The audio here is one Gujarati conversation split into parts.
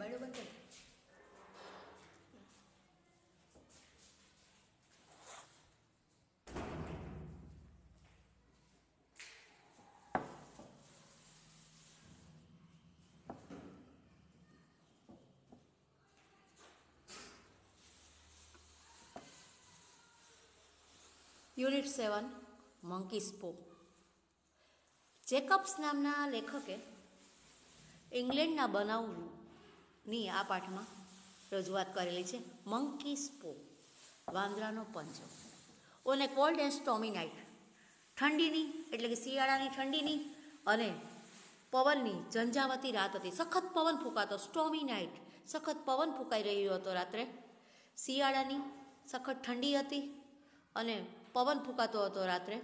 બરોબર છે. યુનિટ 7 મંકીસ પો. જેકબ્સ નામના લેખકે ઇંગ્લેન્ડના બનાવની આ પાઠમાં રજૂઆત કરેલી છે. મંકીસ પો, વાંદરાનો પંજો. On a cold and stormy night, ઠંડીની એટલે કે શિયાળાની ઠંડીની અને પવનની ઝંઝાવતી રાત હતી. સખત પવન ફૂંકાતો, સ્ટોમી નાઇટ, સખત પવન ફૂંકાઈ રહ્યો હતો રાત્રે. શિયાળાની સખત ઠંડી હતી અને પવન ફૂંકાતો હતો રાત્રે.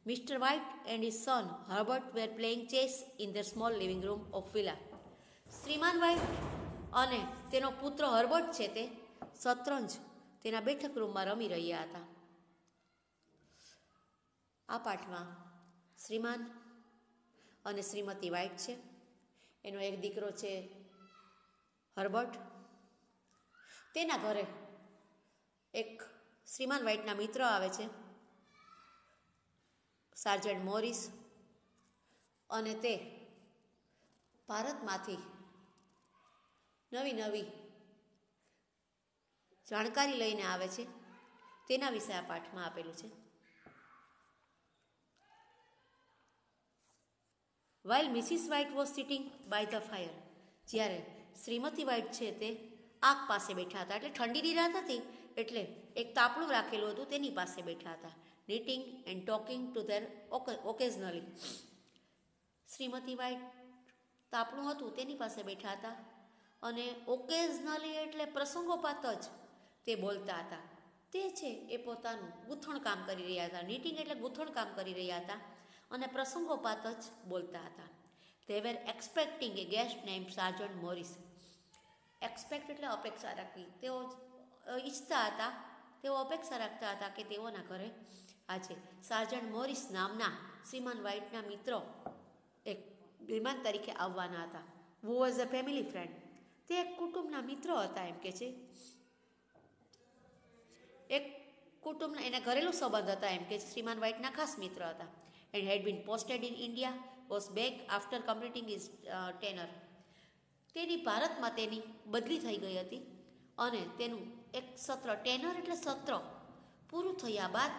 Mister White and his son Herbert were playing chess in their small living room of villa. શ્રીમાન વ્હાઇટ અને તેનો પુત્ર હર્બર્ટ છે તે શતરંજ તેના બેઠક રૂમમાં રમી રહ્યા હતા. આ પાઠમાં શ્રીમાન અને શ્રીમતી વ્હાઇટ છે. એનો એક દીકરો છે હર્બર્ટ. તેના ઘરે એક શ્રીમાન વ્હાઇટના મિત્ર આવે છે, સાર્જન્ટ મોરિસ, અને તે ભારતમાંથી નવી નવી જાણકારી લઈને આવે છે. તેના વિશે આ પાઠમાં આપેલું છે. While Mrs White was sitting by the fire, જ્યારે શ્રીમતી વ્હાઇટ છે તે આગ પાસે બેઠા હતા, એટલે ઠંડીની રાત હતી એટલે એક તાપણું રાખેલું હતું તેની પાસે બેઠા હતા. Knitting and talking to there occasionally. શ્રીમતી વ્હાઇટ તાપણું હતું તેની પાસે બેઠા હતા અને ઓકેઝનલી એટલે પ્રસંગોપાત જ તે બોલતા હતા. તે છે એ પોતાનું ગૂંથણ કામ કરી રહ્યા હતા. નીટિંગ એટલે ગૂંથણ કામ કરી રહ્યા હતા અને પ્રસંગોપાત જ બોલતા હતા. they were expecting a guest named Sergeant Morris. Expect એટલે અપેક્ષા રાખવી. તેઓ ઈચ્છતા હતા, તેઓ અપેક્ષા રાખતા હતા કે તેઓના ઘરે આજે સાર્જન્ટ મોરિસ નામના શ્રીમાન વ્હાઇટના મિત્રો એક મહેમાન તરીકે આવવાના હતા. who was a family friend. તે એક કુટુંબના મિત્રો હતા એમ કે છે. એક કુટુંબના એના ઘરેલું સંબંધ હતા એમ કે શ્રીમાન વ્હાઇટના ખાસ મિત્ર હતા. and had been posted in India, was back after completing his tenure. તેની ભારતમાં તેની બદલી થઈ ગઈ હતી અને તેનું એક સત્ર, ટેનર એટલે સત્ર પૂરું થયા બાદ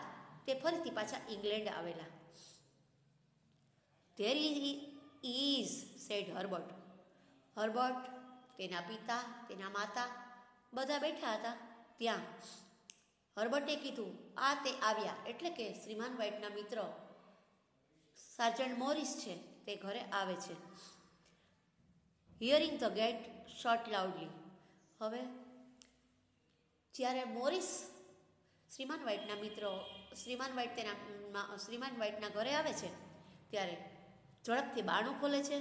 તે ફરીથી પાછા ઇંગ્લેન્ડ આવેલા. There is said Herbert. Herbert, તેના પિતા, તેના માતા બધા બેઠા હતા. ત્યાં હર્બર્ટે કીધું, આ તે આવ્યા, એટલે કે શ્રીમાન વ્હાઇટના મિત્ર સાર્જન્ટ મોરિસ છે તે ઘરે આવે છે. Hearing the gate shut loudly. હવે જ્યારે મોરિસ શ્રીમાન વ્હાઇટના મિત્રો શ્રીમાન વ્હાઇટના ઘરે આવે છે ત્યારે ઝડપથી બારણું ખોલે છે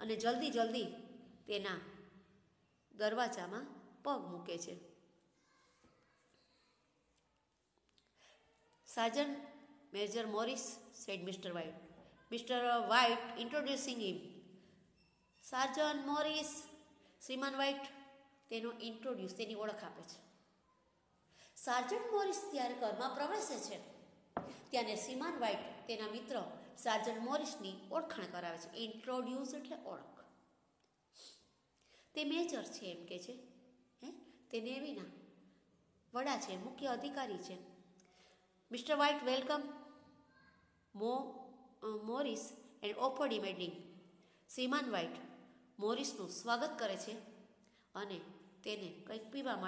અને જલ્દી તેના દરવાજામાં પગ મૂકે છે. Sergeant major Morris said mister White. Mister White introducing him. Sergeant Morris, શ્રીમાન વ્હાઇટ તેનો ઇન્ટ્રોડ્યુસ, તેની ઓળખ આપે છે. સાર્જન્ટ મોરિસ ત્યારે ઘરમાં પ્રવેશે છે ત્યારે શ્રીમાન વ્હાઇટ તેના મિત્ર સાર્જન્ટ મોરિસની ઓળખાણ કરાવે છે. ઇન્ટ્રોડ્યુસ એટલે ઓળખ. તે મેજર છે એમ કે છે, તે નેવીના વડા છે, મુખ્ય અધિકારી છે. Mister White welcome Morris and offered him a drink. શ્રીમાન વ્હાઇટ મોરિસનું સ્વાગત કરે છે અને તેને કંઈક પીવા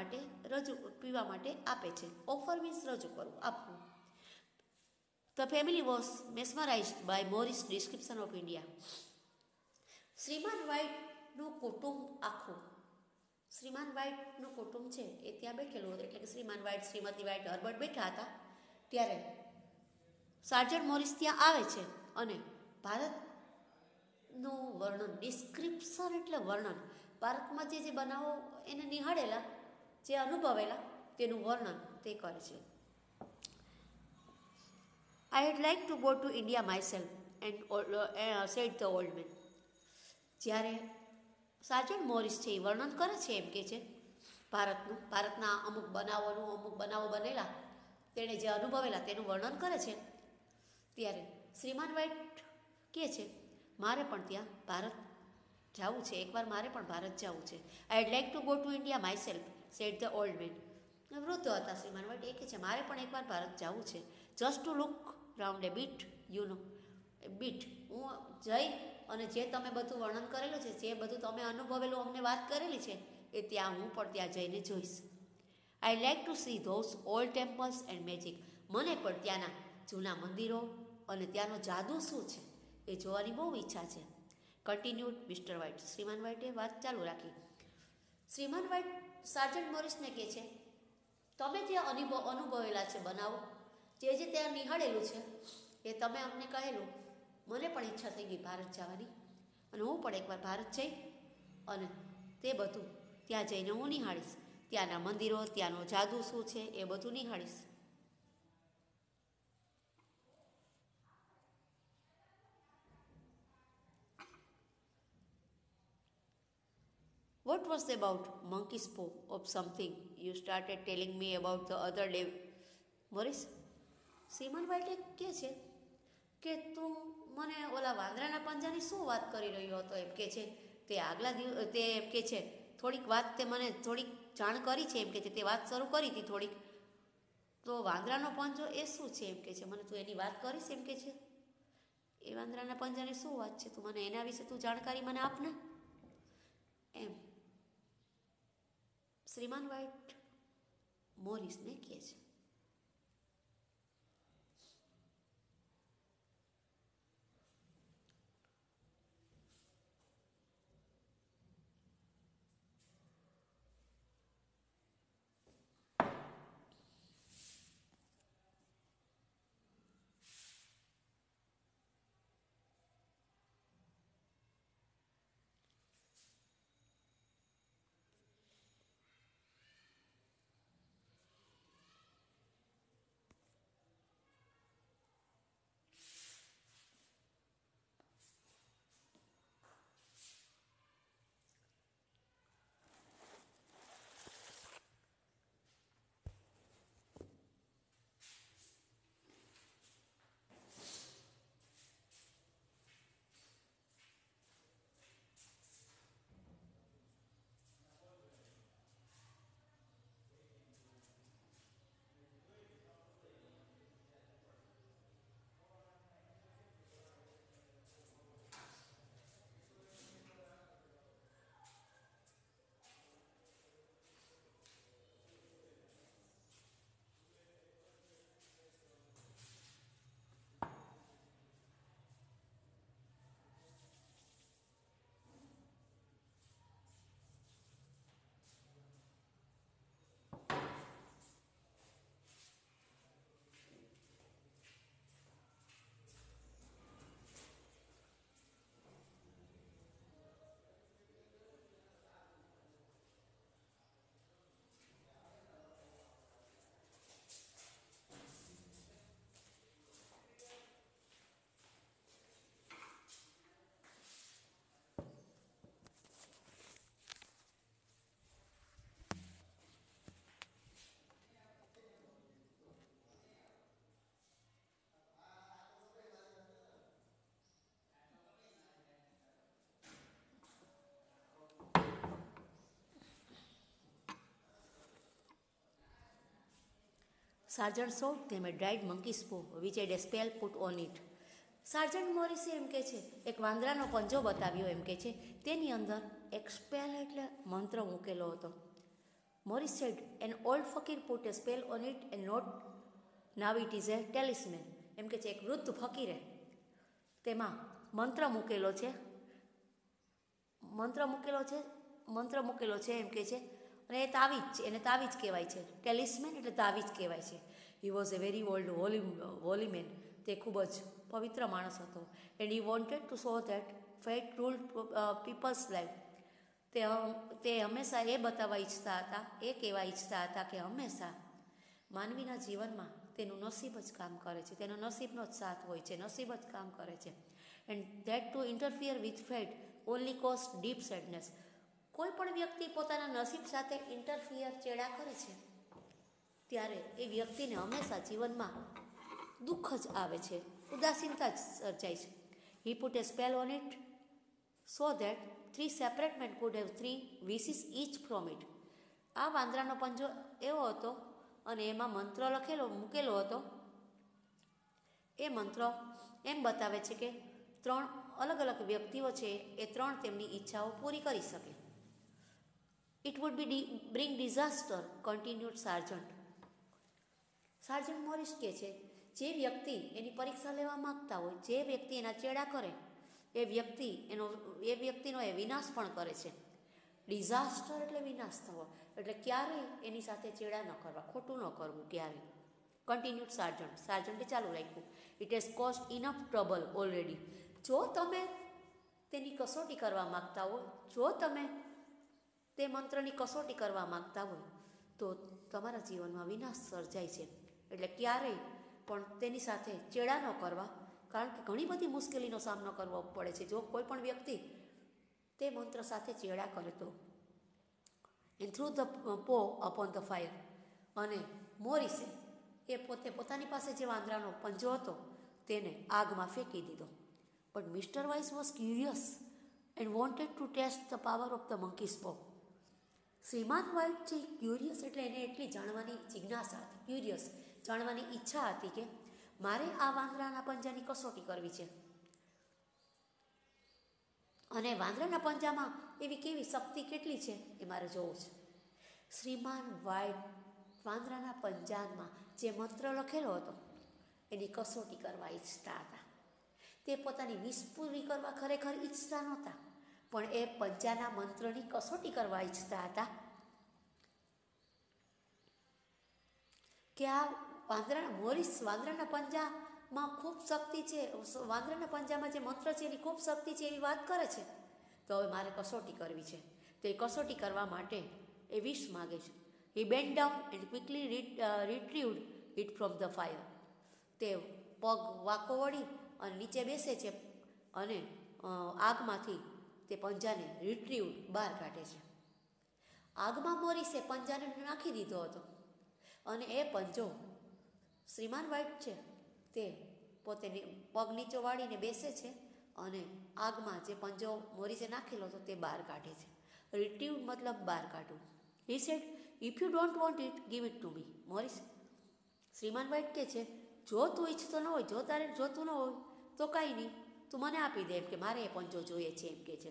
માટે આપે છે. ઓફર મીન્સ રજૂ કરવું, આપવું. The family was mesmerized by Morris description of India. શ્રીમાન વ્હાઇટનું કુટુંબ આખું, શ્રીમાન વ્હાઇટનું કુટુંબ છે એ ત્યાં બેઠેલું હતું, એટલે કે શ્રીમાન વ્હાઇટ, શ્રીમતી વ્હાઇટ, હર્બર્ટ બેઠા હતા. ત્યારે સાર્જન્ટ મોરિસ ત્યાં આવે છે અને ભારતનું વર્ણન, ડિસ્ક્રિપ્શન એટલે વર્ણન, ભારતમાં જે બનાવો એને નિહાળેલા, જે અનુભવેલા તેનું વર્ણન તે કરે છે. I had like to go to India myself and said the old man. જ્યારે સાર્જન્ટ મોરિસ છે એ વર્ણન કરે છે, એમ કે છે ભારતના અમુક બનાવો બનેલા, તેણે જે અનુભવેલા તેનું વર્ણન કરે છે. ત્યારે શ્રીમાન વ્હાઇટ કહે છે, મારે પણ ત્યાં ભારત જવું છે, એકવાર મારે પણ ભારત જવું છે. I'd like to go to India myself, said the old man. વૃદ્ધ હતા શ્રીમાન વ્હાઇટ, એ કહે છે મારે પણ એકવાર ભારત જવું છે, just to look round A bit, bit. હું જઈ અને જે તમે બધું વર્ણન કરેલું છે, જે બધું તમે અનુભવેલું અમને વાત કરેલી છે, એ ત્યાં હું પણ ત્યાં જઈને જોઈશ. I like to C those old temples and magic. મને પણ ત્યાંના જૂના મંદિરો અને ત્યાંનો જાદુ શું છે એ જોવાની બહુ ઈચ્છા છે. Continued mister White. શ્રીમાન વ્હાઇટે વાત ચાલુ રાખી. શ્રીમાન વ્હાઇટ સાર્જન્ટ મોરિસને કહે છે, તમે જે અનુભવેલા છે બનાવો, જે ત્યાં નિહાળેલું છે એ તમે અમને કહેલું, મને પણ ઈચ્છા થઈ ગઈ ભારત જવાની, અને હું પણ એકવાર ભારત જઈ અને તે બધું ત્યાં જઈને હું નિહાળીશ. ત્યાંના મંદિરો, ત્યાંનો જાદુ શું છે એ બધું નિહાળીશ. What was about monkey's paw of something you started telling me about the other day, Morris? શ્રીમાન વ્હાઇટે કહે છે કે તું મને ઓલા વાંદરાના પંજાની શું વાત કરી રહ્યો હતો, એમ કે છે તે આગલા તે એમ કે છે થોડીક વાત તે મને થોડીક જાણ કરી છે, એમ કે છે તે વાત શરૂ કરી હતી થોડીક, તો વાંદરાનો પંજો એ શું છે, એમ કે છે મને તું એની વાત કરીશ, એમ કે છે એ વાંદરાના પંજાની શું વાત છે, તું મને એના વિશે તું જાણકારી મને આપને, એમ શ્રીમાન વ્હાઇટ મોરિસને કહે છે. Sergeant showed them a dried monkey's paw which had a spell put on it. Sergeant મોરિસે એમ કે છે એક વાંદરાનો પંજો બતાવ્યો, એમ કે છે તેની અંદર એક સ્પેલ એટલે મંત્ર મૂકેલો હતો. Morris said an old fakir put a spell on it and not now it is a talisman. એમ કે છે એક વૃદ્ધ ફકીરે તેમાં મંત્ર મૂકેલો છે, એમ કે છે, અને એ તાવીજ છે, એને તાવીજ કહેવાય છે. ટેલિસ્મેન એટલે તાવીજ કહેવાય છે. He was a very old holy man. તે ખૂબ જ પવિત્ર માણસ હતો. And he wanted to show that fate rule people's life. તે હંમેશા એ બતાવવા ઈચ્છતા હતા, એ કહેવા ઈચ્છતા હતા કે હંમેશા માનવીના જીવનમાં તેનું નસીબ જ કામ કરે છે, તેનો નસીબનો જ સાથ હોય છે, નસીબ જ કામ કરે છે. And that two interfere with fat only cause deep sadness. કોઈ પણ વ્યક્તિ પોતાના નસીબ સાથે ઇન્ટરફિયર ચેડા કરે છે ત્યારે એ વ્યક્તિને હંમેશા જીવનમાં દુઃખ જ આવે છે, ઉદાસીનતા જ સર્જાય છે. He put a spell on it so that 3 separate man could have 3 wishes each from it. આ વાંદરાનો પંજો એવો હતો અને એમાં મંત્ર મૂકેલો હતો. એ મંત્ર એમ બતાવે છે કે 3 અલગ અલગ વ્યક્તિઓ છે એ 3 તેમની ઈચ્છાઓ પૂરી કરી શકે. It would be bring disaster, continued sergeant Morris કહે છે, જે વ્યક્તિ એની પરીક્ષા લેવા માગતા હોય, જે વ્યક્તિ એના ચેડા કરે, એ વ્યક્તિનો એ વિનાશ પણ કરે છે. ડિઝાસ્ટર એટલે વિનાશ થવો, એટલે ક્યારેય એની સાથે ચેડા ન કરવા, ખોટું ન કરવું ક્યારેય. કન્ટિન્યુડ સાર્જન્ટે ચાલુ રાખ્યું. It has cost enough trouble already. જો તમે તેની કસોટી કરવા માગતા હો, જો તમે તે મંત્રની કસોટી કરવા માગતા હોય તો તમારા જીવનમાં વિનાશ સર્જાય છે. એટલે ક્યારેય પણ તેની સાથે ચેડા ન કરવા, કારણ કે ઘણી બધી મુશ્કેલીનો સામનો કરવો પડે છે જો કોઈ પણ વ્યક્તિ તે મંત્ર સાથે ચેડા કરે તો. એન્ડ થ્રુ ધ પો અપોન ધ ફાયર. અને મોરિસે એ પોતાની પાસે જે વાંદરાનો પંજો હતો તેને આગમાં ફેંકી દીધો. But mister White was curious and wanted to test the power of the monkey's paw. શ્રીમાન વ્હાઇટ છે ક્યુરિયસ, એટલે એને એટલી જાણવાની જિજ્ઞાસા હતી, ક્યુરિયસ, જાણવાની ઈચ્છા હતી કે મારે આ વાંદરાના પંજાની કસોટી કરવી છે અને વાંદરાના પંજામાં એવી કેવી શક્તિ કેટલી છે એ મારે જોવું છે. શ્રીમાન વ્હાઇટ વાંદરાના પંજામાં જે મંત્ર લખેલો હતો એની કસોટી કરવા ઈચ્છતા હતા. તે પોતાની વિશ પૂરી કરવા ખરેખર ઈચ્છતા નહોતા, પણ એ પંજાના મંત્રની કસોટી કરવા ઈચ્છતા હતા કે આ વાંદરાના પંજામાં ખૂબ શક્તિ છે, વાંદરાના પંજામાં જે મંત્ર છે એની ખૂબ શક્તિ છે એવી વાત કરે છે, તો હવે મારે કસોટી કરવી છે. તો એ કસોટી કરવા માટે એ વિશ માગે છે. He bent down and quickly retrieved it from the fire. તે પગ વાંકો વળી અને નીચે બેસે છે અને આગમાંથી તે પંજાને રિટ્રીવ્ડ બહાર કાઢે છે. આગમાં મોરિસે પંજાને નાખી દીધો હતો અને એ પંજો શ્રીમાન વ્હાઇટ છે તે પોતે પગ નીચે વાળીને બેસે છે અને આગમાં જે પંજો મોરિસે નાખેલો હતો તે બહાર કાઢે છે. રિટ્રીવ્ડ મતલબ બહાર કાઢવું. He said, if you don't want it, give it to me. Morris, શ્રીમાન વ્હાઇટ કહે છે, જો તું ઈચ્છતો ન હોય, જો તારે જોતું ન હોય તો કાંઈ નહીં, તું મને આપી દે, એમ કે મારે એ પંજો જોઈએ છે, એમ કે છે.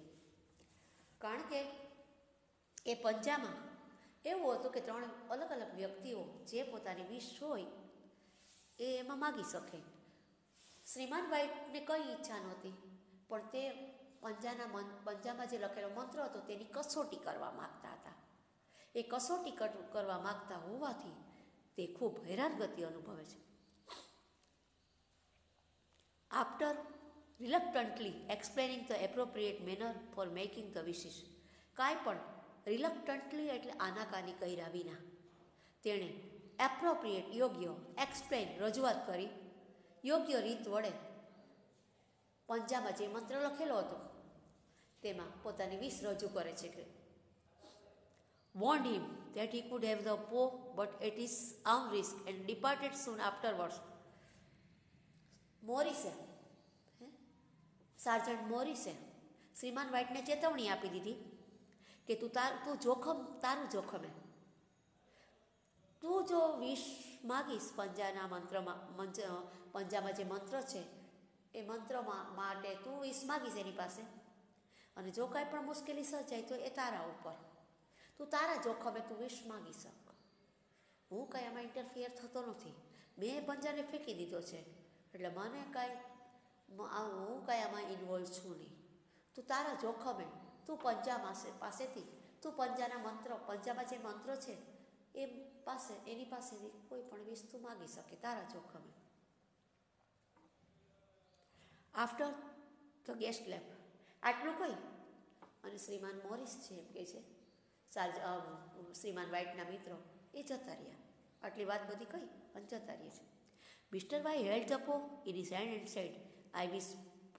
કારણ કે એ પંજામાં એવું હતું કે 3 અલગ અલગ વ્યક્તિઓ જે પોતાની વિશ હોય એ એમાં માગી શકે. શ્રીમાન વ્હાઇટને કંઈ ઈચ્છા નહોતી, પણ તે પંજામાં જે લખેલો મંત્ર હતો તેની કસોટી કરવા માગતા હતા. એ કસોટી કરવા માગતા હોવાથી તે ખૂબ હેરાનગતિ અનુભવે છે. After reluctantly explaining the appropriate manner for making the wishes. કાંઈ પણ રિલક્ટન્ટલી એટલે આનાકાની કર્યા વિના તેણે એપ્રોપ્રિએટ યોગ્ય, એક્સપ્લેન રજૂઆત કરી, યોગ્ય રીત વડે પંજામાં જે મંત્ર લખેલો હતો તેમાં પોતાની વિશ રજૂ કરે છે કે warned him that he could have the poe but at his own risk and departed soon afterwards. Sergeant મોરિસે શ્રીમાન વ્હાઇટને ચેતવણી આપી દીધી કે તું તારું જોખમે તું જો વિશ માગીશ પંજામાં જે મંત્ર છે એ મંત્રમાં માટે તું વિશ માગીશ એની પાસે, અને જો કાંઈ પણ મુશ્કેલી સર્જાય તો એ તારા ઉપર, તું તારા જોખમે તું વિશ માગી શક. હું કાંઈ આમાં ઇન્ટરફિયર થતો નથી, મેં એ પંજાને ફેંકી દીધો છે, એટલે હું કાંઈ આમાં ઇન્વોલ્વ છું નહીં. તું તારા જોખમે તું પાસેથી તું પંજામાં જે મંત્ર છે એની પાસેથી કોઈ પણ વિશ તું માગી શકે તારા જોખમે. After the guest left. આટલું કહી અને શ્રીમાન મોરિસ છે એમ કે છે શ્રીમાન વ્હાઇટના મિત્રો એ જતા રહ્યા. આટલી વાત બધી કહી અને જતા રહીએ છે. Mister White held the paw in his hand and said, I wish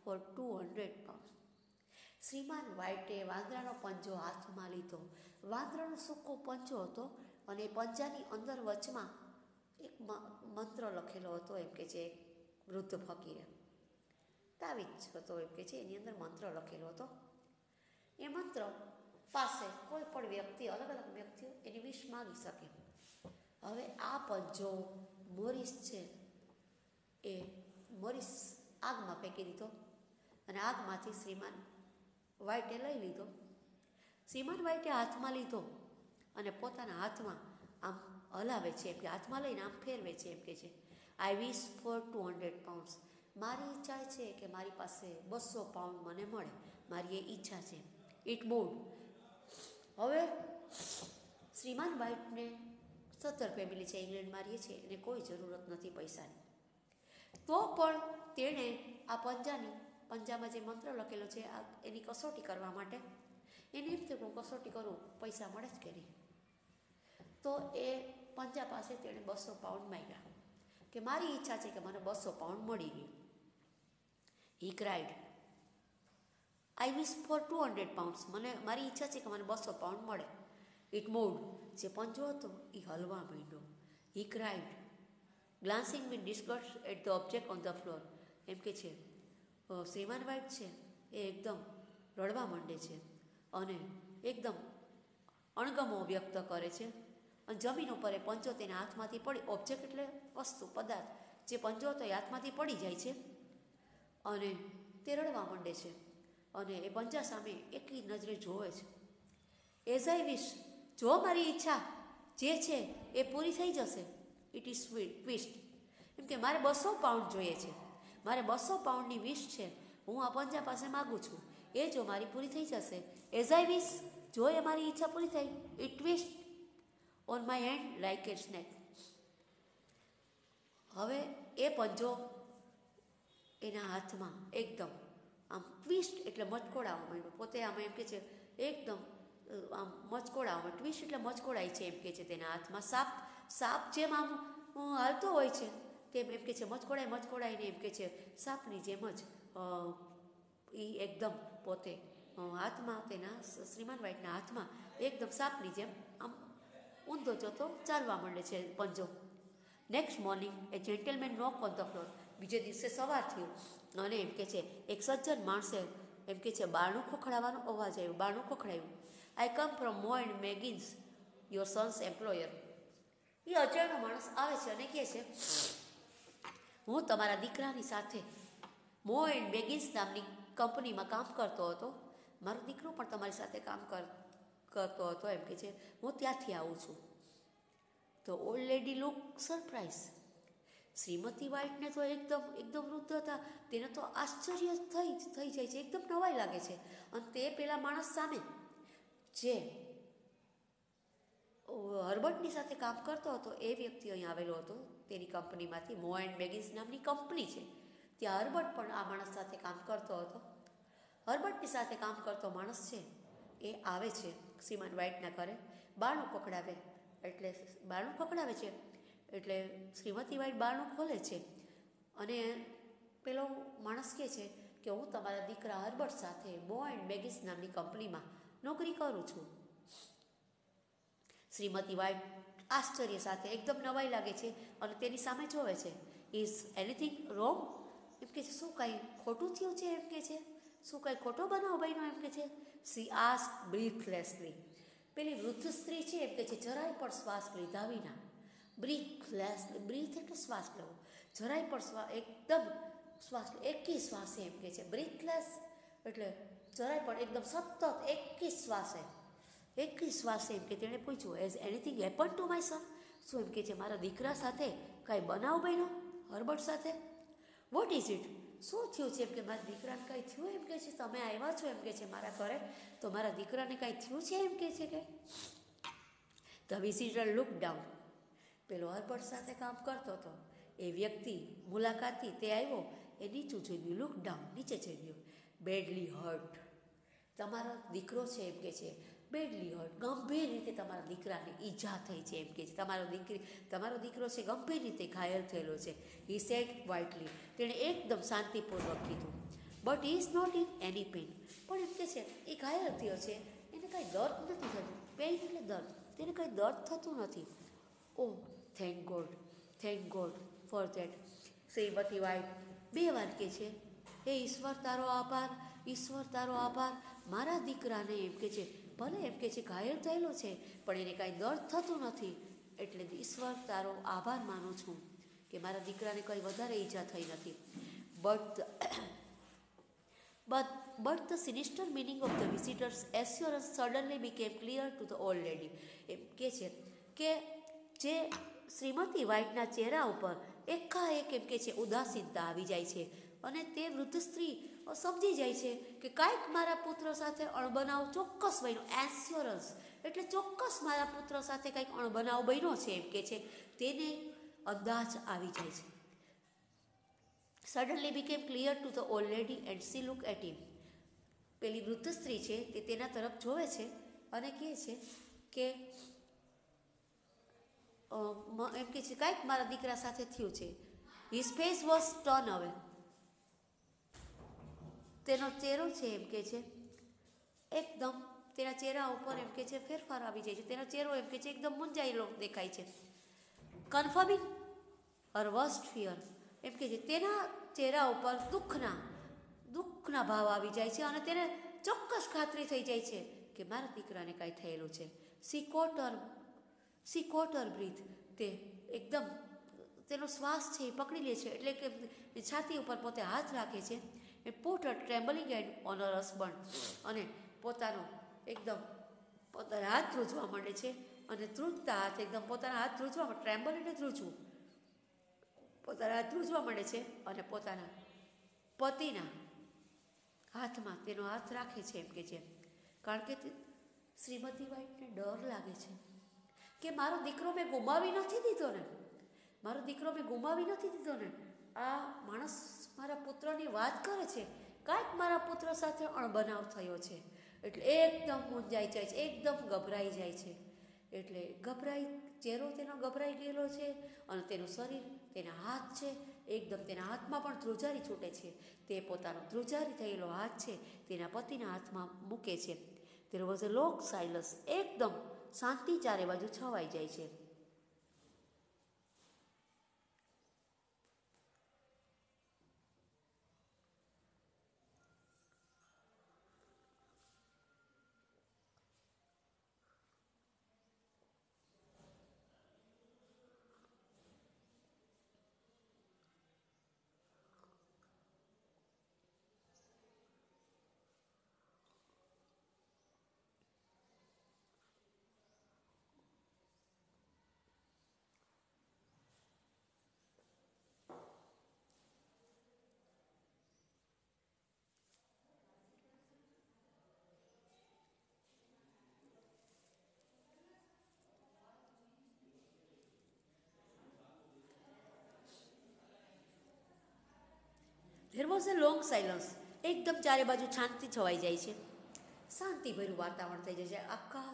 for 200 pounds. શ્રીમાન વ્હાઇટે વાંદરાનો પંજો હાથમાં લીધો. વાંદરાનો સૂકો પંજો હતો અને પંજાની અંદર વચમાં એક મંત્ર લખેલો હતો, એમ કે છે એક વૃદ્ધ ફકીરે તાવીજ હતો, એમ કે છે એની અંદર મંત્ર લખેલો હતો. એ મંત્ર પાસે કોઈ પણ વ્યક્તિ, અલગ અલગ વ્યક્તિઓ એની વિશ માગી શકે. હવે આ પંજો મોરિસ છે એ મોરિસ આગમાં ફેંકી દીધો અને આગમાંથી શ્રીમાન વ્હાઇટે લઈ લીધો. શ્રીમાન વ્હાઇટે હાથમાં લીધો અને પોતાના હાથમાં આમ હલાવે છે, એમ કે હાથમાં લઈને આમ ફેરવે છે, એમ કે છે આઈ વિશ ફોર 200 pounds. મારી ઈચ્છા છે કે મારી પાસે 200 પાઉન્ડ મને મળે, મારી એ ઈચ્છા છે. ઇટ મૂવ્ડ. હવે શ્રીમાન વ્હાઇટને સદ્ધર ફેમિલી છે, ઇંગ્લેન્ડમાં રહે છે, એને કોઈ જરૂરત નથી પૈસાની. તો પણ તેણે આ પંજામાં જે મંત્ર લખેલો છે એની કસોટી કરવા માટે એને એમ થયું કે હું કસોટી કરું, પૈસા મળે જ કે નહીં. તો એ પંજા પાસે તેણે 200 પાઉન્ડ માંગ્યા કે મારી ઈચ્છા છે કે મને 200 પાઉન્ડ મળી ગઈ. હી cried, I wish for 200 pounds. મારી ઈચ્છા છે કે મને 200 પાઉન્ડ મળે. It moved. જે પંજો હતો એ હલવા માંડ્યો. He cried, glancing with disgust at the object on the floor. એમ કે છે શ્રીમાન વ્હાઇટ છે એ એકદમ રડવા માંડે છે અને એકદમ અણગમો વ્યક્ત કરે છે અને જમીન ઉપર એ પંજો તેના હાથમાંથી પડી, ઓબ્જેક્ટ એટલે વસ્તુ, પદાર્થ, જે પંજો હતો એ હાથમાંથી પડી જાય છે અને તે રડવા માંડે છે અને એ પંજા સામે એકલી નજરે જોવે છે. એઝ આઈ વિશ, જો મારી ઈચ્છા જે છે એ પૂરી થઈ જશે, ઇટ ઇઝ ટ્વિસ્ટ. એમ કે મારે 200 પાઉન્ડ જોઈએ છે, મારે 200 પાઉન્ડની વિશ છે, હું આ પંજા પાસે માગું છું, એ જો મારી પૂરી થઈ જશે, એઝ આઈ વિશ, જો એ મારી ઈચ્છા પૂરી થઈ, it twist on my hand like a snake. હવે એ પંજો એના હાથમાં એકદમ આમ ટ્વિસ્ટ એટલે મચકોડાવવા માંડ્યો. પોતે આમાં એમ કે છે એકદમ આમ મચકોડાવવા, ટ્વિસ્ટ એટલે મચકોડાય છે, એમ કે છે તેના હાથમાં. સાપ જેમ આમ હાલતો હોય છે તેમ એમ કે છે મચકોડાઈને એમ કે છે સાપની જેમ જ એ એકદમ પોતે હાથમાં તેના શ્રીમાન વ્હાઇટના હાથમાં એકદમ સાપની જેમ આમ ઊંધો જતો ચાલવા માંડે છે પંજો. Next morning a gentleman knock on the floor. બીજે દિવસે સવાર થયું અને એમ કે છે એક સજ્જન માણસે એમ કે છે બારણું ખખડાવવાનો અવાજ આવ્યો. બારણું ખખડાયું. આઈ કમ ફ્રોમ મો એન્ડ મેગિન્સ, યોર સન્સ એમ્પ્લોયર. એ અજાણ્યો માણસ આવે છે અને કહે છે હું તમારા દીકરાની સાથે મો એન્ડ બેગિન્સ નામની કંપનીમાં કામ કરતો હતો, મારો દીકરો પણ તમારી સાથે કામ કરતો હતો, એમ કે છે હું ત્યાંથી આવું છું. તો ઓલ્ડ લેડી લુક સરપ્રાઇઝ. શ્રીમતી વ્હાઇટને તો એકદમ વૃદ્ધ હતા, તેને તો આશ્ચર્ય થઈ જાય છે, એકદમ નવાઈ લાગે છે. અને તે પેલા માણસ સામે જે હર્બર્ટની સાથે કામ કરતો હતો એ વ્યક્તિ અહીં આવેલો હતો તેની કંપનીમાંથી. મો એન્ડ બેગિન્સ નામની કંપની છે, ત્યાં હર્બર્ટ પણ આ માણસ સાથે કામ કરતો હતો. હર્બર્ટની સાથે કામ કરતો માણસ છે એ આવે છે શ્રીમાન વ્હાઇટના ઘરે. બારણું ખખડાવે છે એટલે શ્રીમતી વ્હાઇટ બારણું ખોલે છે અને પેલો માણસ કહે છે કે હું તમારા દીકરા હર્બર્ટ સાથે મો એન્ડ બેગિન્સ નામની કંપનીમાં નોકરી કરું છું. શ્રીમતી વ્હાઇટ આશ્ચર્ય સાથે એકદમ નવાઈ લાગે છે અને તેની સામે જોવે છે. Is anything wrong? એમ કે છે શું કાંઈ ખોટું થયું છે? એમ કે છે શું કાંઈ ખોટો બનાવ બન્યો? એમ કે છે. She asked breathlessly. પેલી વૃદ્ધ સ્ત્રી છે એમ કે છે જરાય પણ શ્વાસ લીધા વિના. બ્રીથલેસલી, બ્રીથ એટલે શ્વાસ લેવો, જરાય પણ એકદમ શ્વાસ એકી શ્વાસે, એમ કે છે બ્રીથલેસ એટલે જરાય પણ એકદમ સતત એકી શ્વાસે એમ કે તેણે પૂછ્યું has anything happen to my son? શું એમ કે છે મારા દીકરા સાથે કાંઈ બનાવ બન્યો હર્બર્ટ સાથે? What is it? શું થયું છે? એમ કે મારા દીકરાને કાંઈ થયું? એમ કે છે તમે આવ્યા છો એમ કે છે મારા ઘરે, તો મારા દીકરાને કાંઈ થયું છે? એમ કે છે કે ધ વિઝિટર લુક ડાઉન. પેલો હર્બર્ટ સાથે કામ કરતો હતો એ વ્યક્તિ મુલાકાતી તે આવ્યો, એ નીચું જોઈ ગયું, લુક ડાઉન, નીચે જોઈ ગયું. Badly hurt. તમારો દીકરો છે એમ કે છે બેડલી હર્ટ, ગંભીર રીતે તમારા દીકરાને ઈજા થઈ છે. એમ કે છે તમારો દીકરો છે ગંભીર રીતે ઘાયલ થયેલો છે. He said whitely. તેણે એકદમ શાંતિપૂર્વક કીધું. But he is not in any pain. પણ એમ કે છે એ ઘાયલ થયો છે, એને કાંઈ દર્દ નથી થતું. પેઇન એટલે દર્દ, તેને કંઈ દર્દ થતું નથી. Oh thank God for that. શ્રીમતી વ્હાઇટ 2 વાર કહે છે, હે ઈશ્વર તારો આભાર, ઈશ્વર તારો આભાર. મારા દીકરાને એમ કે છે, ભલે એમ કે છે ઘાયલ થયેલો છે પણ એને કાંઈ દર્દ થતું નથી, એટલે ઈશ્વર તારો આભાર માનું છું કે મારા દીકરાને કંઈ વધારે ઈજા થઈ નથી. But the sinister meaning of the visitor's assurance suddenly became clear to the old lady. એમ કે છે કે જે શ્રીમતી વ્હાઇટના ચહેરા ઉપર એકાએક એમ કે છે ઉદાસીનતા આવી જાય છે અને તે વૃદ્ધ સ્ત્રી સમજી જાય છે કે કાંઈક મારા પુત્ર સાથે અણબનાવ ચોક્કસ બન્યો. એશ્યોરન્સ એટલે ચોક્કસ મારા પુત્ર સાથે કંઈક અણબનાવ બન્યો છે એમ કે છે, તેને અંદાજ આવી જાય છે. Suddenly became clear to the old lady and she look at him. પેલી વૃદ્ધ સ્ત્રી છે તે તેના તરફ જોવે છે અને કહે છે કે એમ કે છે કાંઈક મારા દીકરા સાથે થયું છે. હિઝ ફેસ વોઝ ટર્ન અવે. તેનો ચહેરો છે એમ કે છે એકદમ, તેના ચહેરા ઉપર એમ કે છે ફેરફાર આવી જાય છે. તેનો ચહેરો એમ કે છે એકદમ મૂંઝાયેલો દેખાય છે. કન્ફર્મિંગ હર વર્સ્ટ ફિયર. એમ કે છે તેના ચહેરા ઉપર દુઃખના ભાવ આવી જાય છે અને તેને ચોક્કસ ખાતરી થઈ જાય છે કે મારા દીકરાને કાંઈ થયેલું છે. She caught her breath. તે એકદમ તેનો શ્વાસ છે એ પકડી લે છે, એટલે કે છાતી ઉપર પોતે હાથ રાખે છે. A put a trembling hand on her husband. અને પોતાના હાથ ધ્રુજવા માંડે છે અને ધ્રુજતા હાથ એકદમ પોતાના હાથ ધ્રુજવા, ટ્રેમ્બલ એટલે ધ્રુજવું, પોતાના હાથ ધ્રુજવા માંડે છે અને પોતાના પતિના હાથમાં તેનો હાથ રાખે છે એમ કે છે. કારણ કે શ્રીમતી વ્હાઇટને ડર લાગે છે કે મારો દીકરો મેં ગુમાવી નથી દીધો ને, મારો દીકરો મેં ગુમાવી નથી દીધો ને. આ માણસ મારા પુત્રની વાત કરે છે, કાંઈક મારા પુત્ર સાથે અણબનાવ થયો છે. એટલે એકદમ મૂંઝાઈ જાય છે, એકદમ ગભરાઈ જાય છે. એટલે ચહેરો તેનો ગભરાઈ ગયેલો છે અને તેનું શરીર, તેના હાથ છે એકદમ, તેના હાથમાં પણ ધ્રુજારી છૂટે છે. તે પોતાનો ધ્રુજારી થયેલો હાથ છે તેના પતિના હાથમાં મૂકે છે. There was a long silence. એકદમ શાંતિ ચારે બાજુ છવાઈ જાય છે. There was a long silence. એકદમ ચારે બાજુ શાંતિ છવાઈ જાય છે, શાંતિભર્યું વાતાવરણ થઈ જાય છે આખા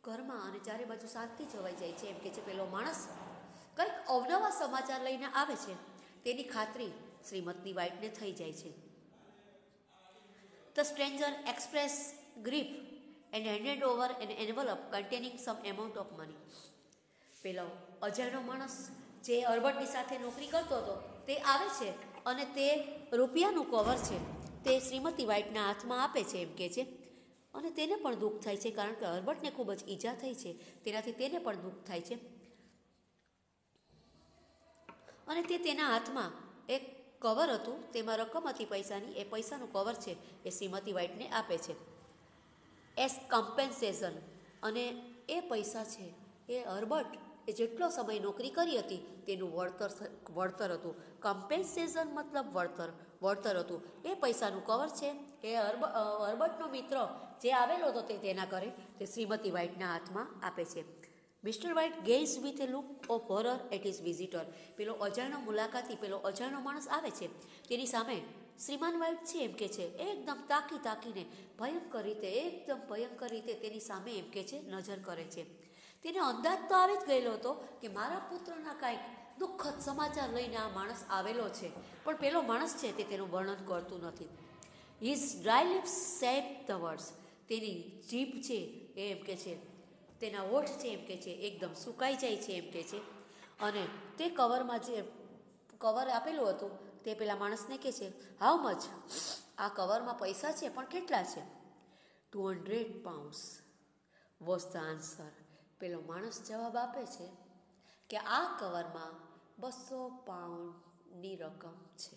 ઘરમાં અને ચારે બાજુ શાંતિ છવાઈ જાય છે. એમ કે છે પેલો માણસ કંઈક અવનવા સમાચાર લઈને આવે છે તેની ખાતરી શ્રીમતી વ્હાઇટને થઈ જાય છે. The stranger expressed grief and handed over an envelope containing some amount of money. પેલો અજાણ્યો માણસ જે અર્બટની સાથે નોકરી કરતો હતો તે આવે છે અને તે રૂપિયાનું કવર છે તે શ્રીમતી વ્હાઇટના હાથમાં આપે છે એમ કે છે. અને તેને પણ દુઃખ થાય છે કારણ કે અર્બટને ખૂબ જ ઈજા થઈ છે, તેનાથી તેને પણ દુઃખ થાય છે. અને તે તેના હાથમાં એક કવર હતું, તેમાં રકમ હતી પૈસાની, એ પૈસાનું કવર છે એ શ્રીમતી વ્હાઇટને આપે છે એઝ કમ્પેન્સેશન. અને એ પૈસા છે એ અર્બટ એ જેટલો સમય નોકરી કરી હતી તેનું વળતર હતું. કમ્પેન્સેશન મતલબ વળતર હતું. એ પૈસાનું કવર છે એ અર્બટનો મિત્ર જે આવેલો હતો તેના ઘરે તે શ્રીમતી વ્હાઇટના હાથમાં આપે છે. Mister White gaze with a look of horror at his visitor. પેલો અજાણ્યો મુલાકાતી, પેલો અજાણ્યો માણસ આવે છે તેની સામે શ્રીમાન વ્હાઇટ છે એમ કે છે એકદમ તાકીને એકદમ ભયંકર રીતે તેની સામે એમ કે છે નજર કરે છે. તેને અંદાજ તો આવી જ ગયેલો હતો કે મારા પુત્રના કાંઈક દુઃખદ સમાચાર લઈને આ માણસ આવેલો છે, પણ પેલો માણસ છે તે તેનું વર્ણન કરતું નથી. His dry lips said the words. તેની જીભ છે એ એમ કે છે, તેના હોઠ છે એમ કે છે એકદમ સુકાઈ જાય છે એમ કે છે. અને તે કવરમાં જે કવર આપેલું હતું તે પેલા માણસને કહે છે, હાઉ મચ? આ કવરમાં પૈસા છે, પણ કેટલા છે? 200 pounds વોઝ ધ આન્સર. પેલો માણસ જવાબ આપે છે કે આ કવરમાં 200 પાઉન્ડની રકમ છે.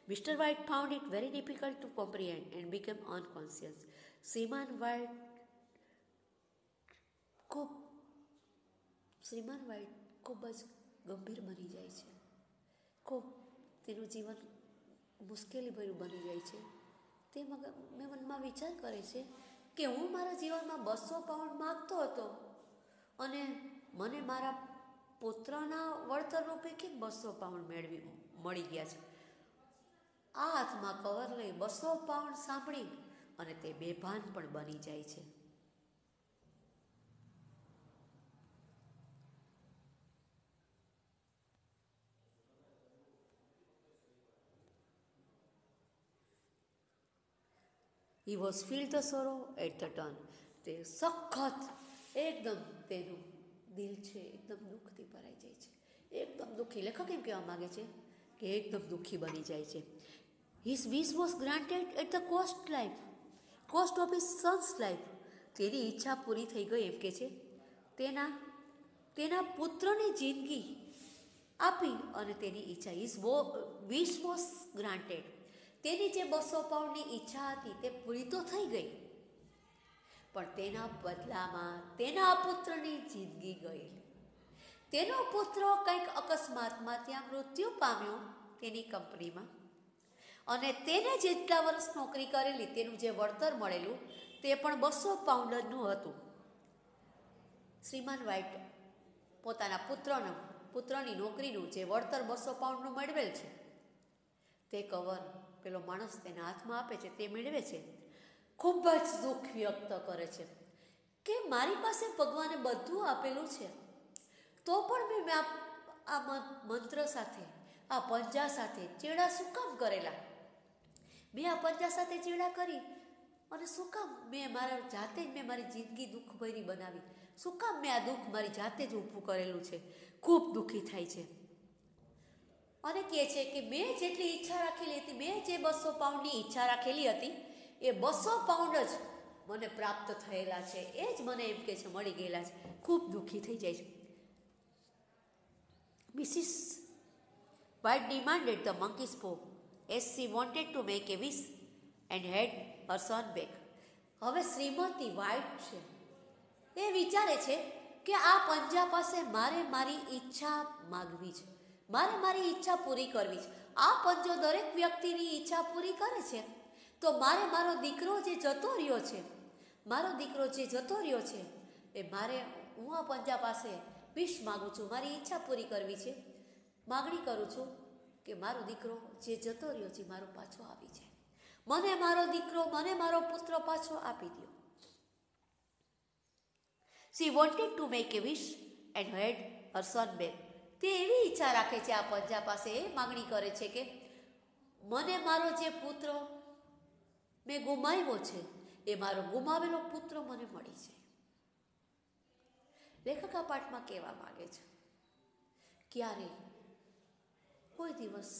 Mister white found it very difficult to comprehend and became unconscious. Shriman white ખૂબ જ ગંભીર બની જાય છે. ખૂબ તેનું જીવન મુશ્કેલીભર્યું બની જાય છે. તે મનમાં વિચાર કરે છે કે હું મારા જીવનમાં 200 પાઉન્ડ માગતો હતો અને મને મારા પુત્રના વળતર રૂપે કેમ 200 પાઉન્ડ મળી ગયા છે. આ હાથમાં કવર લઈ 200 પાઉન્ડ સાંભળી અને તે બેભાન પણ બની જાય છે. He was feel the sorrow at the turn. તે સખત એકદમ તેનું દિલ છે એકદમ દુઃખથી ભરાઈ જાય છે. એકદમ દુઃખી. લેખક એમ કહેવા માગે છે કે એકદમ દુઃખી બની જાય છે. His wish was granted at the cost of his son's life. તેની ઈચ્છા પૂરી થઈ ગઈ એમ કે છે. તેના પુત્રની જિંદગી આપી અને તેની ઈચ્છા his wish was granted. તેની જે 200 પાઉન્ડની ઈચ્છા હતી તે પૂરી તો થઈ ગઈ, પણ તેના બદલામાં તેના પુત્રની જિંદગી ગઈ. તેનો પુત્ર કંઈક અકસ્માતમાં ત્યાં મૃત્યુ પામ્યો તેની કંપનીમાં, અને તેને જેટલા વર્ષ નોકરી કરેલી તેનું જે વળતર મળેલું તે પણ 200 પાઉન્ડનું હતું. શ્રીમાન વ્હાઇટ પોતાના પુત્રની નોકરીનું જે વળતર 200 પાઉન્ડનું મેળવેલ છે તે કવર પેલો માણસ તેના હાથમાં આપે છે, તે મેળવે છે. ખૂબ જ દુઃખ વ્યક્ત કરે છે કે મારી પાસે ભગવાને બધું આપેલું છે, તો પણ મેં આ મંત્ર સાથે, આ પંજા સાથે ચેડા શું કામ કરેલા? મેં આ પંજા સાથે ચેડા કરી અને શું કામ મેં મારી જિંદગી દુઃખભરી બનાવી? શું કામ મેં આ દુઃખ મારી જાતે જ ઊભું કરેલું છે? ખૂબ દુઃખી થાય છે અને કહે છે કે મેં જેટલી ઈચ્છા રાખેલી હતી, મેં જે 200 પાઉન્ડની ઈચ્છા રાખેલી હતી એ 200 પાઉન્ડ જ મને પ્રાપ્ત થયેલા છે, એ જ મને એમ કે છે મળી ગયેલા છે. ખૂબ દુઃખી થઈ જાય છે. Mrs White demanded the monkey's paw as she wanted to make a wish and had her son back. હવે શ્રીમતી વ્હાઇટ છે એ વિચારે છે કે આ પંજા પાસે મારી ઈચ્છા માગવી છે, મારી ઈચ્છા પૂરી કરવી છે. આ પંજો દરેક વ્યક્તિની ઈચ્છા પૂરી કરે છે, તો મારો દીકરો જે જતો રહ્યો છે એ હું આ પંજા પાસે વિશ માગું છું, મારી ઈચ્છા પૂરી કરવી છે. માગણી કરું છું કે મારો દીકરો જે જતો રહ્યો છે મારો પાછો આવી જાય. મને મારો પુત્ર પાછો આપી દો. She wanted to make a wish and had her son back. તે એવી ઈચ્છા રાખે છે આ પંજા પાસે, એ માગણી કરે છે કે મને મારો જે પુત્ર મેં ગુમાવ્યો છે એ મારો ગુમાવેલો પુત્ર મને મળી જાય. લેખક આ પાઠમાં કહેવા માગે છે ક્યારે કોઈ દિવસ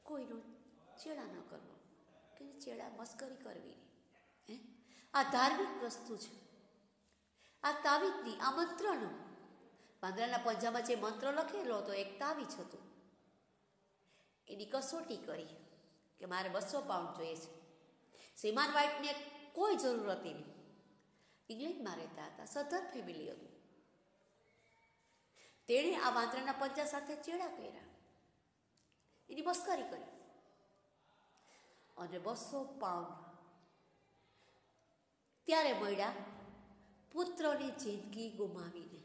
કોઈનો ચેડા ન કરવો, કે ચેડા મસ્કરી કરવી નહીં. આ ધાર્મિક વસ્તુ છે. આ તાવીજની, આ મંત્રનું, પાંદડાના પંજામાં જે મંત્ર લખેલો હતો એક તાવીજ હતું. એની કસોટી કરી કે મારે 200 પાઉન્ડ જોઈએ છે. શ્રીમાન વ્હાઇટને કોઈ જરૂર હતી નહીં. ઇંગ્લેન્ડમાં રહેતા હતા, સધર ફેમિલી હતું. તેણે આ વાંદરાના પંજા સાથે ચેડા કર્યા, એની મસ્કરી કરી અને 200 પાઉન્ડ ત્યારે મળ્યા પુત્રની જિંદગી ગુમાવીને.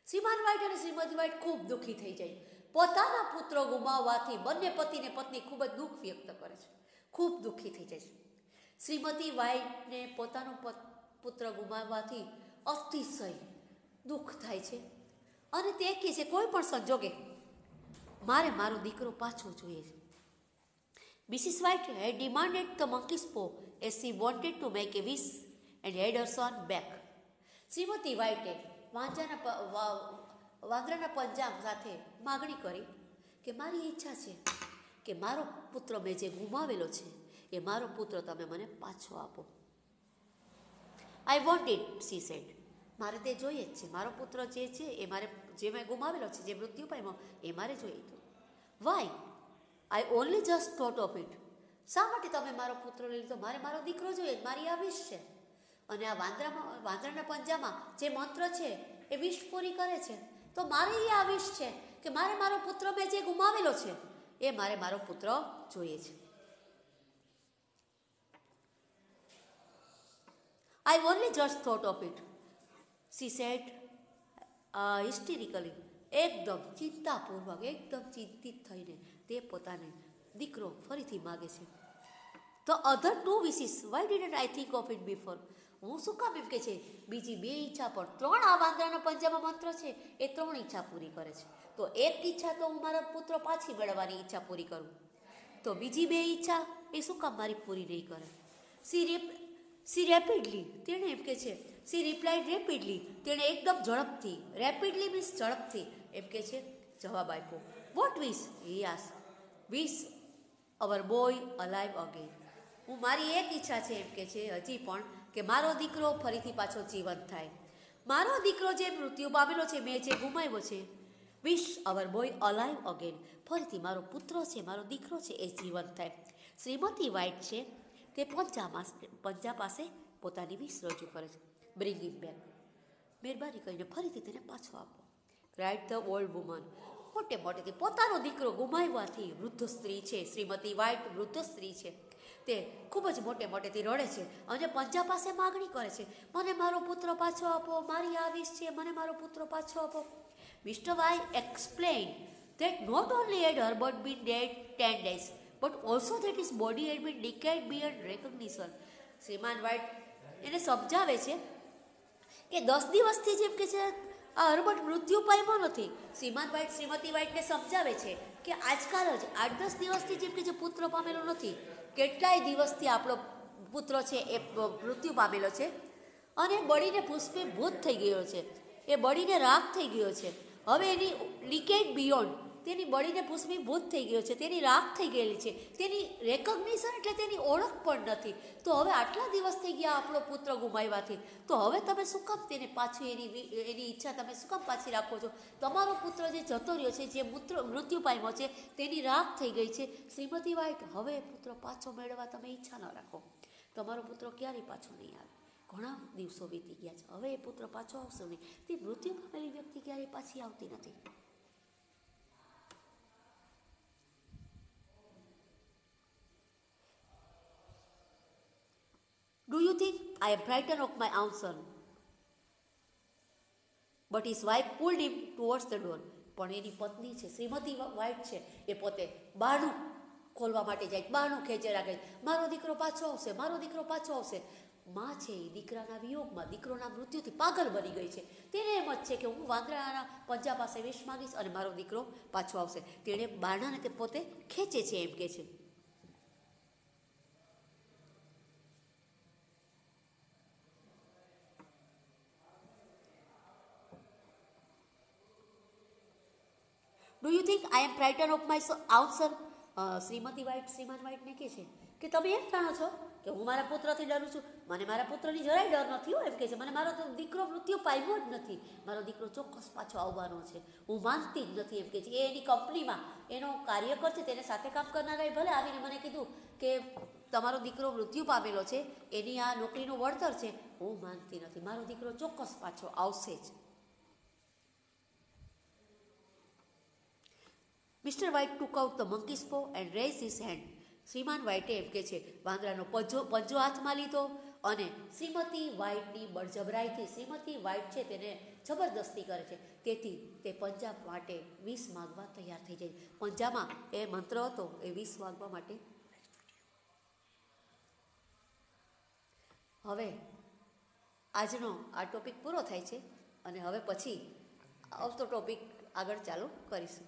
શ્રીમાન વ્હાઇટ અને શ્રીમતી વ્હાઇટ ખૂબ દુઃખી થઈ જાય. પોતાના પુત્ર ગુમાવવાથી બંને પતિ ને પત્ની ખૂબ જ દુઃખ વ્યક્ત કરે છે, ખૂબ દુઃખી થઈ જાય છે. શ્રીમતી વ્હાઇટને પોતાનો પુત્ર ગુમાવવાથી અતિશય દુઃખ થાય છે અને તે કહે છે કોઈ પણ સંજોગે મારે મારો દીકરો પાછો જોઈએ છે. Mrs White had demanded the monkey's paw as she wanted to make a wish and had her son back. શ્રીમતી વ્હાઇટે વાંદરાના પંજા સાથે માગણી કરી કે મારી ઈચ્છા છે કે મારો પુત્ર મેં જે ગુમાવેલો છે એ મારો પુત્ર તમે મને પાછો આપો. I want it, she said. મારે તે જોઈએ જ છે. મારો પુત્ર જે છે એ મારે જે મેં ગુમાવેલો છે, જે મૃત્યુ પામ્યો એ મારે જોઈએ. Why? I only just thought of it. શા માટે તમે મારો પુત્ર લઈ લીધો? મારે મારો દીકરો જોઈએ, મારી આ વિશ છે. અને આ વાંદરાના પંજામાં જે મંત્ર છે એ વિશ પૂરી કરે છે. તો મારે એ આ વિશ છે કે મારે મારો પુત્ર મેં જે ગુમાવેલો છે એ મારે મારો પુત્ર જોઈએ છે. I only just thought of it, she said hysterically. એકદમ ચિંતાપૂર્વક, એકદમ ચિંતિત થઈને તે પોતાને દીકરો ફરીથી માગે છે. The other two wishes, why didn't I think of it before. હું શું કામ એમ કે છે બીજી બે ઈચ્છા પણ, ત્રણ આ વાંદરાના પંજામાં મંત્ર છે એ ત્રણ ઈચ્છા પૂરી કરે છે. તો એક ઈચ્છા તો હું મારા પુત્ર પાછી મેળવવાની ઈચ્છા પૂરી કરું, તો બીજી બે ઈચ્છા એ શું કામ મારી પૂરી નહીં કરે? સી રેપિડલી, તેણે એમ કે છે, સી રિપ્લાઇડ રેપિડલી, તેણે એકદમ ઝડપથી, રેપિડલી મીન્સ ઝડપથી એમ કે છે જવાબ આપ્યો. વોટ વિશ? હી આસ્ક્ડ. વિશ અવર બોય અલાઇવ અગેન. હું મારી એક ઈચ્છા છે એમ કે છે હજી પણ કે મારો દીકરો ફરીથી પાછો જીવંત થાય. મારો દીકરો જે મૃત્યુ પામેલો છે, મેં જે ગુમાવ્યો છે. વિશ અવર બોય અલાઇવ અગેન. ફરીથી મારો પુત્ર છે, મારો દીકરો છે એ જીવંત થાય. શ્રીમતી વ્હાઇટ છે તે પંજા પાસે પોતાની વિશ રજૂ કરે છે. Bring ઇમ back. મહેરબાની કરીને ફરીથી તેને પાછો આપો. Cried the old woman. મોટે મોટેથી પોતાનો દીકરો ગુમાવવાથી વૃદ્ધ સ્ત્રી છે, શ્રીમતી વ્હાઇટ વૃદ્ધ સ્ત્રી છે, તે ખૂબ જ મોટે મોટેથી રડે છે અને પંજા પાસે માગણી કરે છે, મને મારો પુત્ર પાછો આપો, મારી આ વિશ છે, મને મારો પુત્ર પાછો આપો. Mister White explain that not only had Herbert been dead 10 days, but also that his body had been decayed beyond recognition. Shriman white એને સમજાવે છે કે 10 દિવસથી જેમ કે છે આ હર્બર્ટ મૃત્યુ પામ્યો નથી. શ્રીમતી વ્હાઇટને સમજાવે છે કે આજકાલ જ 8-10 દિવસથી જેમ કે જે પુત્ર પામેલો નથી, કેટલાય દિવસથી આપણો પુત્ર છે એ મૃત્યુ પામેલો છે અને બળીને પુષ્પીભૂત થઈ ગયો છે, એ બળીને રાખ થઈ ગયો છે. હવે એની ડિકેડ બિયોન્ડ, તેની બળીને પુષ્પીભૂત થઈ ગયો છે, તેની રાખ થઈ ગયેલી છે, તેની રેકોગ્નિશન એટલે તેની ઓળખ પણ નથી. તો હવે આટલા દિવસ થઈ ગયા આપણો પુત્ર ગુમાવ્યાથી, તો હવે તમે શું કામ તેને પાછું એની ઈચ્છા તમે શું કામ પાછી રાખો છો? તમારો પુત્ર જે જતો રહ્યો છે, જે મૃત્યુ પામ્યો છે, તેની રાખ થઈ ગઈ છે. શ્રીમતી વ્હાઇટ, હવે પુત્ર પાછો મેળવવા તમે ઈચ્છા ન રાખો. તમારો પુત્ર ક્યારેય પાછો નહીં આવે. ઘણા દિવસો વીતી ગયા છે, હવે એ પુત્ર પાછો આવશે નહીં. તે મૃત્યુ પામેલી વ્યક્તિ ક્યારેય પાછી આવતી નથી. Do you think I am frightened of my own son? But his wife pulled him towards the door. પણ એની પત્ની છે, શ્રીમતી વ્હાઇટ છે, એ પોતે બહારનું ખોલવા માટે જાય, બહારનું ખેંચે રાખે, મારો દીકરો પાછો આવશે, મારો દીકરો પાછો આવશે. માં છે એ દીકરાના વિયોગમાં, દીકરોના મૃત્યુથી પાગલ બની ગઈ છે. તેને એમ જ છે કે હું વાંદરાના પંજા પાસે વિશ માંગીશ અને મારો દીકરો પાછો આવશે. તેણે બારણાને તે પોતે ખેંચે છે એમ કે છે. Do you think I am frighten of my out son? શ્રીમતી વ્હાઇટ શ્રીમાન વ્હાઇટને કહે છે કે તમે એમ જાણો છો કે હું મારા પુત્રથી ડરું છું? મને મારા પુત્રની જરાય ડર નથી હો, એમ કહે છે. મને મારો દીકરો મૃત્યુ પામ્યો જ નથી, મારો દીકરો ચોક્કસ પાછો આવવાનો છે, હું માનતી જ નથી એમ કહે છે. એ એની કંપનીમાં એનો કાર્યકર છે, તેને સાથે કામ કરનારાએ ભલે આવીને મને કીધું કે તમારો દીકરો મૃત્યુ પામેલો છે, એની આ નોકરીનું વળતર છે, હું માનતી નથી, મારો દીકરો ચોક્કસ પાછો આવશે જ. Mister White took out the monkey's paw and raise his hand. શ્રીમાન વ્હાઇટે એમ કે છે વાંદરાનો પંજો હાથમાં લીધો અને શ્રીમતી વ્હાઇટની બળજબરાઈથી, શ્રીમતી વ્હાઇટ છે તેને જબરદસ્તી કરે છે, તેથી તે પંજા માટે વિષ માગવા તૈયાર થઈ જાય. પંજામાં એ મંત્ર હતો, એ વિષ માગવા માટે. હવે આજનો આ ટોપિક પૂરો થાય છે. અને હવે પછી આવતો ટોપિક આગળ ચાલુ કરીશું.